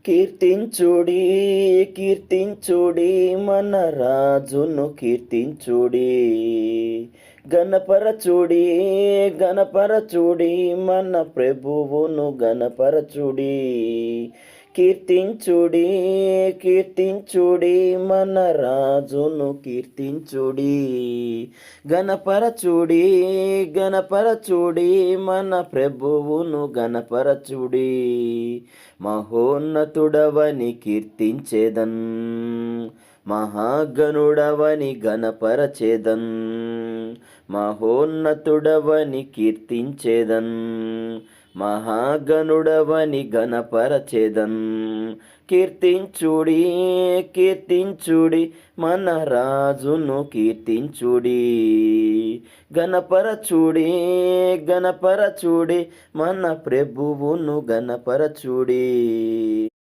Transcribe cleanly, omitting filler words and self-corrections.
కీర్తించుడి కీర్తించుడి మన రాజును కీర్తించుడి గణపరచుడి గణపరచుడి మన ప్రభువును గణపరచుడి కీర్తించుడి కీర్తించుడి మన రాజును కీర్తించుడి గణపరచుడి గణపరచుడి మన ప్రభువును గణపరచుడి మహోన్నతుడవని కీర్తించేదన్ మహాగణుడవని గణపరచేదన్ మహోన్నతుడవని కీర్తించేదన్ మహాగణుడవని గణపరచేదన్ కీర్తించుడి కీర్తించుడి మన రాజును కీర్తించుడి గణపరచుడి గణపరచుడి మన ప్రభువును గణపరచుడి.